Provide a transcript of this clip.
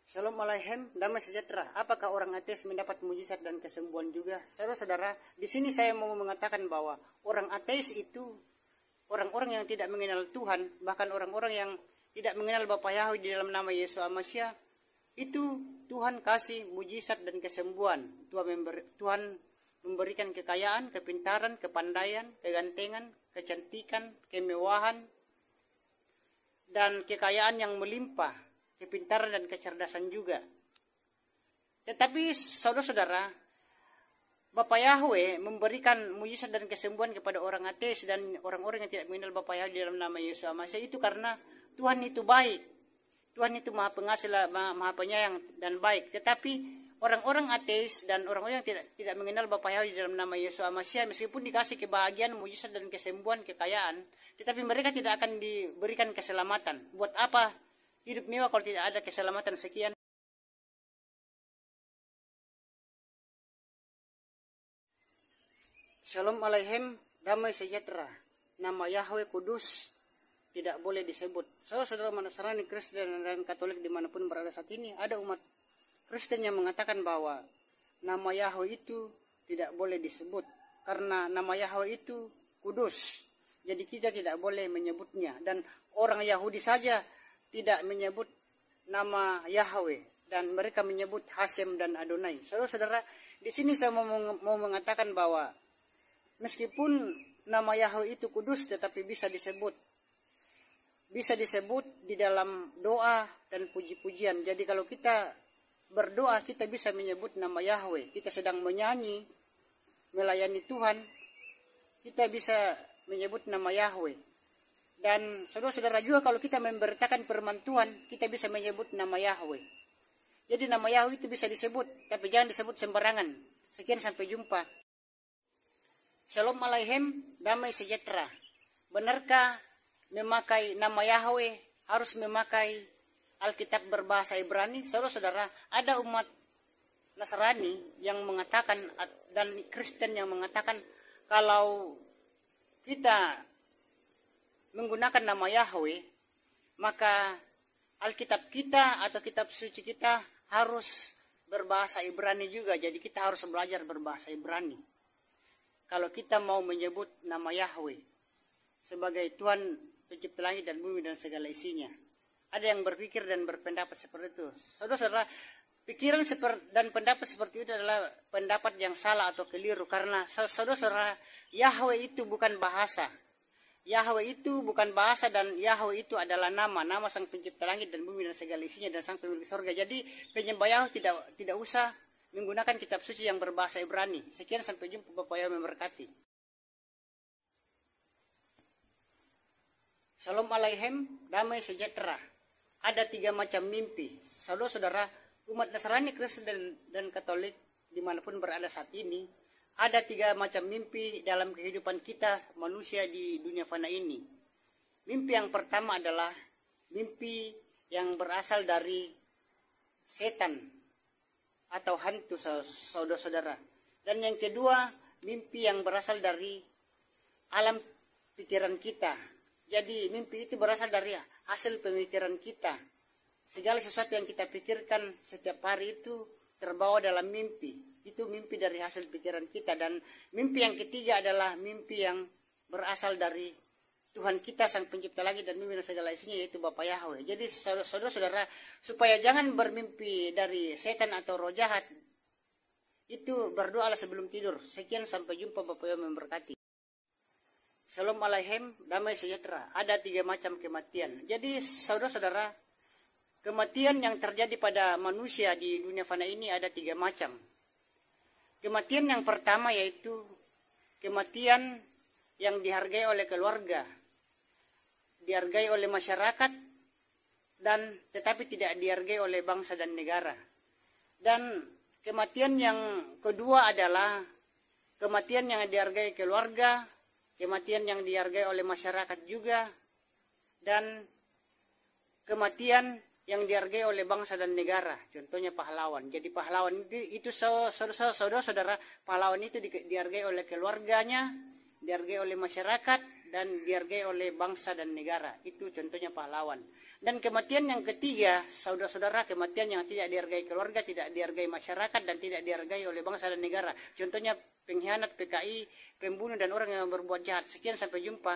Shalom Alaikum, damai sejahtera. Apakah orang ateis mendapat mujizat dan kesembuhan juga? Saudara-saudara, di sini saya mau mengatakan bahwa orang ateis itu orang-orang yang tidak mengenal Tuhan, bahkan orang-orang yang tidak mengenal Bapa Yahweh di dalam nama Yesus Al-Masih, itu Tuhan kasih mujizat dan kesembuhan. Tuhan memberikan kekayaan, kepintaran, kepandaian, kegantengan, kecantikan, kemewahan, dan kekayaan yang melimpah, kepintaran dan kecerdasan juga. Tetapi saudara-saudara, Bapa Yahweh memberikan mujizat dan kesembuhan kepada orang ateis dan orang-orang yang tidak mengenal Bapa Yahweh di dalam nama Yesus Al-Masih itu karena Tuhan itu baik. Tuhan itu maha pengasih, maha penyayang dan baik. Tetapi orang-orang ateis dan orang-orang yang tidak mengenal Bapa Yahweh di dalam nama Yesus Al-Masih, meskipun dikasih kebahagiaan, mujizat dan kesembuhan, kekayaan, tetapi mereka tidak akan diberikan keselamatan. Buat apa hidup mewah kalau tidak ada keselamatan sekian? Shalom Alaikum, damai sejahtera. Nama Yahweh Kudus tidak boleh disebut. Saudara-saudara Nasrani, Kristen dan Katolik dimanapun berada saat ini, ada umat Kristen yang mengatakan bahwa nama Yahweh itu tidak boleh disebut karena nama Yahweh itu kudus. Jadi kita tidak boleh menyebutnya, dan orang Yahudi saja tidak menyebut nama Yahweh dan mereka menyebut Hasem dan Adonai. Saudara-saudara, di sini saya mau mengatakan bahwa meskipun nama Yahweh itu kudus, tetapi bisa disebut di dalam doa dan puji-pujian. Jadi kalau kita berdoa, kita bisa menyebut nama Yahweh. Kita sedang menyanyi, melayani Tuhan, kita bisa menyebut nama Yahweh. Dan saudara-saudara juga kalau kita memberitakan firman Tuhan, kita bisa menyebut nama Yahweh. Jadi nama Yahweh itu bisa disebut, tapi jangan disebut sembarangan. Sekian, sampai jumpa. Shalom Alaikum, damai sejahtera. Benarkah memakai nama Yahweh harus memakai Alkitab berbahasa Ibrani? Saudara-saudara, ada umat Nasrani yang mengatakan dan Kristen yang mengatakan kalau kita menggunakan nama Yahweh, maka Alkitab kita atau kitab suci kita harus berbahasa Ibrani juga. Jadi kita harus belajar berbahasa Ibrani kalau kita mau menyebut nama Yahweh sebagai Tuhan pencipta langit dan bumi dan segala isinya. Ada yang berpikir dan berpendapat seperti itu. Saudara-saudara, pikiran dan pendapat seperti itu adalah pendapat yang salah atau keliru, karena saudara-saudara, Yahweh itu bukan bahasa. Yahweh itu bukan bahasa, dan Yahweh itu adalah nama sang pencipta langit dan bumi dan segala isinya dan sang pemilik surga. Jadi penyembah Yahweh tidak usah menggunakan kitab suci yang berbahasa Ibrani. Sekian, sampai jumpa. Bapak Yahweh memberkati. Shalom Alaikum, damai sejahtera. Ada 3 macam mimpi. Saudara-saudara, umat Nasrani, Kristen dan Katolik dimanapun berada saat ini, ada 3 macam mimpi dalam kehidupan kita manusia di dunia fana ini. Mimpi yang pertama adalah mimpi yang berasal dari setan atau hantu, saudara-saudara. Dan yang kedua, mimpi yang berasal dari alam pikiran kita. Jadi mimpi itu berasal dari hasil pemikiran kita. Segala sesuatu yang kita pikirkan setiap hari itu terbawa dalam mimpi. Itu mimpi dari hasil pikiran kita. Dan mimpi yang ketiga adalah mimpi yang berasal dari Tuhan kita, sang pencipta langit dan bumi dan segala isinya, yaitu Bapa Yahweh. Jadi saudara-saudara, supaya jangan bermimpi dari setan atau roh jahat, itu berdoalah sebelum tidur. Sekian, sampai jumpa. Bapak Yahweh memberkati. Shalom Alaikum, damai sejahtera. Ada 3 macam kematian. Jadi saudara-saudara, kematian yang terjadi pada manusia di dunia fana ini ada 3 macam. Kematian yang pertama yaitu kematian yang dihargai oleh keluarga, dihargai oleh masyarakat, dan tetapi tidak dihargai oleh bangsa dan negara. Dan kematian yang kedua adalah kematian yang dihargai keluarga, kematian yang dihargai oleh masyarakat juga, dan kematian yang dihargai oleh bangsa dan negara. Contohnya pahlawan. Jadi pahlawan itu saudara-saudara, pahlawan itu dihargai oleh keluarganya, dihargai oleh masyarakat, dan dihargai oleh bangsa dan negara. Itu contohnya pahlawan. Dan kematian yang ketiga, saudara-saudara, kematian yang tidak dihargai keluarga, tidak dihargai masyarakat, dan tidak dihargai oleh bangsa dan negara. Contohnya pengkhianat, PKI, pembunuh, dan orang yang berbuat jahat. Sekian, sampai jumpa.